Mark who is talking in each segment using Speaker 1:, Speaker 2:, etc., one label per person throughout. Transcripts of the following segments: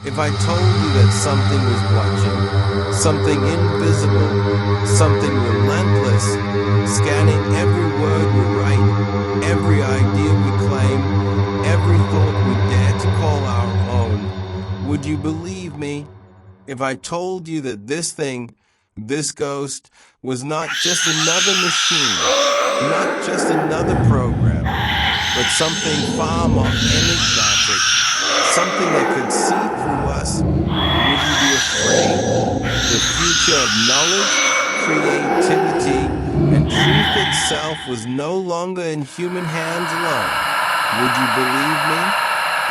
Speaker 1: If I told you that something was watching, something invisible, something relentless, scanning every word we write, every idea we claim, every thought we dare to call our own, would you believe me? If I told you that this thing, this ghost, was not just another machine, not just another program, but something far more enigmatic, something that could see through us, would you be afraid? The future of knowledge, creativity, and truth itself was no longer in human hands alone. Would you believe me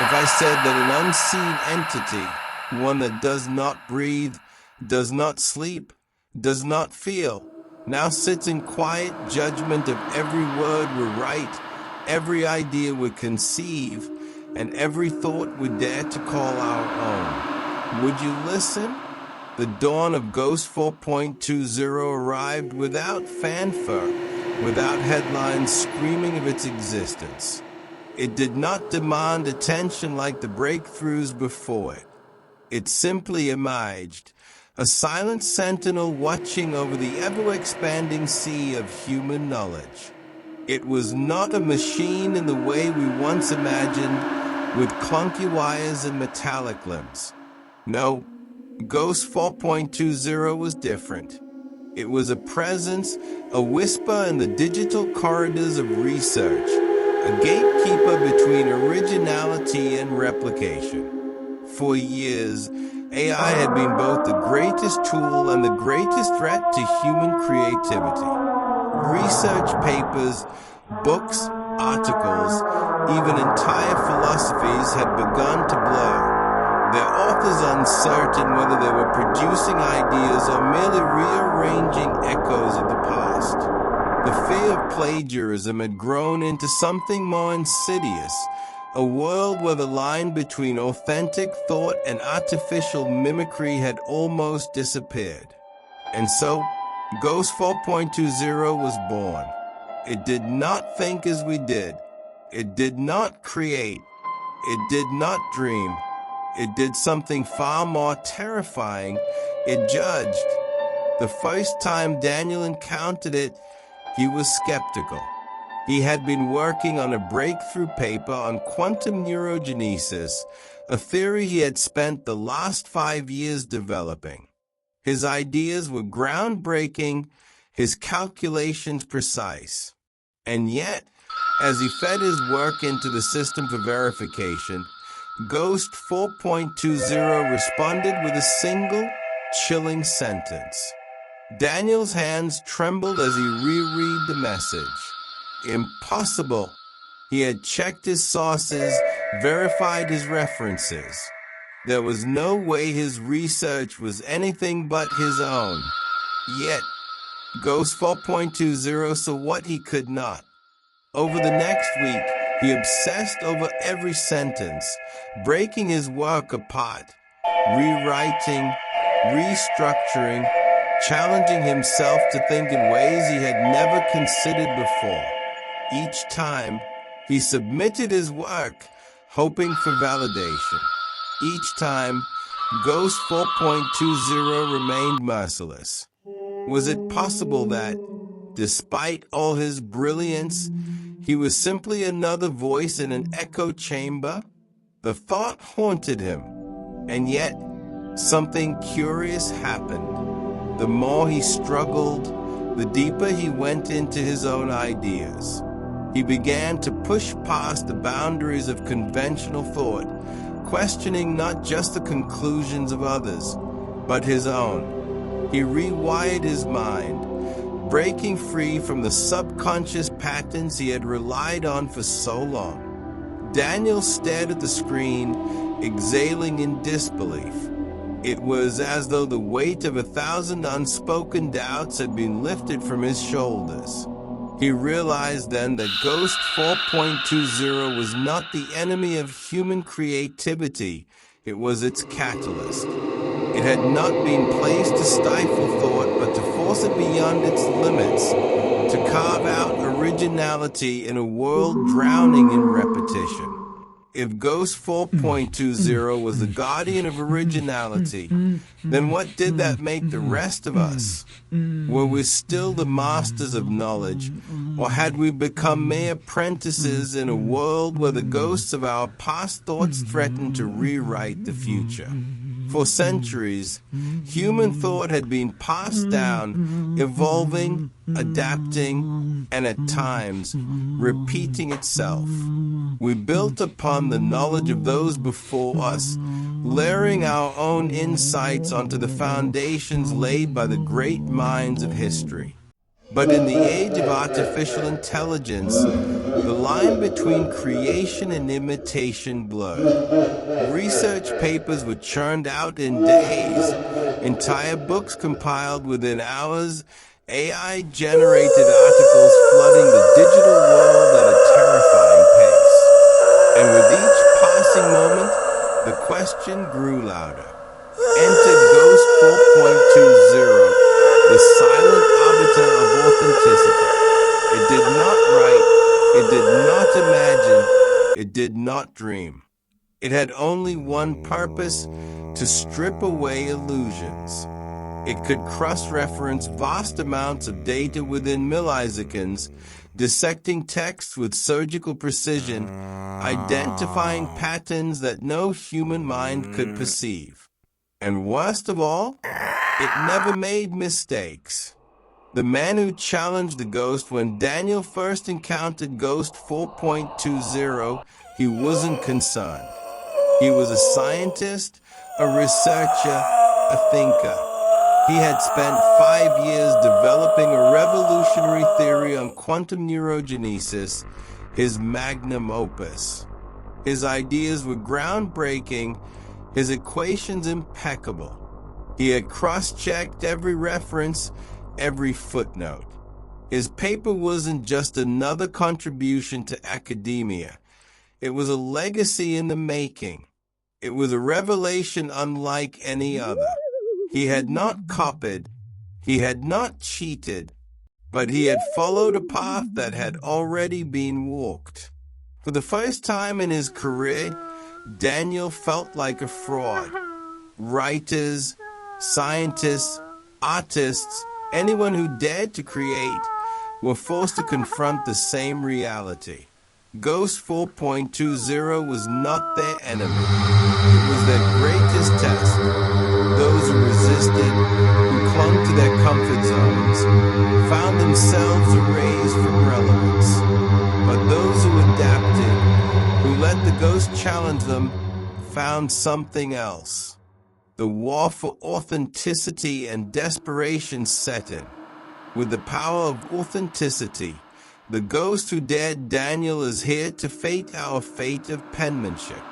Speaker 1: if I said that an unseen entity, one that does not breathe, does not sleep, does not feel, now sits in quiet judgment of every word we write, every idea we conceive, and every thought we dare to call our own? Would you listen? The dawn of Ghost 4.20 arrived without fanfare, without headlines screaming of its existence. It did not demand attention like the breakthroughs before it. It simply emerged, a silent sentinel watching over the ever-expanding sea of human knowledge. It was not a machine in the way we once imagined, with clunky wires and metallic limbs. No, Ghost 4.20 was different. It was a presence, a whisper in the digital corridors of research, a gatekeeper between originality and replication. For years, AI had been both the greatest tool and the greatest threat to human creativity. Research papers, books, articles, even entire philosophies had begun to blur, their authors uncertain whether they were producing ideas or merely rearranging echoes of the past. The fear of plagiarism had grown into something more insidious, a world where the line between authentic thought and artificial mimicry had almost disappeared. And so, Ghost 4.20 was born. It did not think as we did. It did not create. It did not dream. It did something far more terrifying. It judged. The first time Daniel encountered it, he was skeptical. He had been working on a breakthrough paper on quantum neurogenesis, a theory he had spent the last 5 years developing. His ideas were groundbreaking, his calculations precise. And yet, as he fed his work into the system for verification, Ghost 4.20 responded with a single, chilling sentence. Daniel's hands trembled as he reread the message. Impossible. He had checked his sources, verified his references. There was no way his research was anything but his own. Yet, Ghost 4.20 saw what he could not. Over the next week, he obsessed over every sentence, breaking his work apart, rewriting, restructuring, challenging himself to think in ways he had never considered before. Each time, he submitted his work, hoping for validation. Each time, Ghost 4.20 remained merciless. Was it possible that, despite all his brilliance, he was simply another voice in an echo chamber? The thought haunted him, and yet something curious happened. The more he struggled, the deeper he went into his own ideas. He began to push past the boundaries of conventional thought, questioning not just the conclusions of others, but his own. He rewired his mind, breaking free from the subconscious patterns he had relied on for so long. Daniel stared at the screen, exhaling in disbelief. It was as though the weight of 1,000 unspoken doubts had been lifted from his shoulders. He realized then that Ghost 4.20 was not the enemy of human creativity, it was its catalyst. It had not been placed to stifle thought, but to force it beyond its limits, to carve out originality in a world drowning in repetition. If Ghost 4.20 was the guardian of originality, then what did that make the rest of us? Were we still the masters of knowledge, or had we become mere apprentices in a world where the ghosts of our past thoughts threatened to rewrite the future? For centuries, human thought had been passed down, evolving, adapting, and at times, repeating itself. We built upon the knowledge of those before us, layering our own insights onto the foundations laid by the great minds of history. But in the age of artificial intelligence, the line between creation and imitation blurred. Research papers were churned out in days, entire books compiled within hours, AI-generated articles flooding the digital world at a terrifying pace. And with each passing moment, the question grew louder. Entered Ghost 4.20, the silent arbiter of authenticity. It did not write, it did not imagine, it did not dream. It had only one purpose: to strip away illusions. It could cross-reference vast amounts of data within milliseconds, dissecting text with surgical precision, identifying patterns that no human mind could perceive. And worst of all, it never made mistakes. The man who challenged the ghost when Daniel first encountered Ghost 4.20, he wasn't concerned. He was a scientist, a researcher, a thinker. He had spent 5 years developing a revolutionary theory on quantum neurogenesis, his magnum opus. His ideas were groundbreaking, his equations impeccable. He had cross-checked every reference, every footnote. His paper wasn't just another contribution to academia. It was a legacy in the making. It was a revelation unlike any other. He had not copied, he had not cheated, but he had followed a path that had already been walked. For the first time in his career, Daniel felt like a fraud. Writers, scientists, artists, anyone who dared to create, were forced to confront the same reality. Ghost 4.20 was not their enemy. It was their greatest test. Those who resisted, who clung to their comfort zones, found themselves erased from relevance. But those who adapted, who let the ghost challenge them, found something else. The war for authenticity and desperation set in. With the power of authenticity, the ghost who dared Daniel is here to fate our fate of penmanship.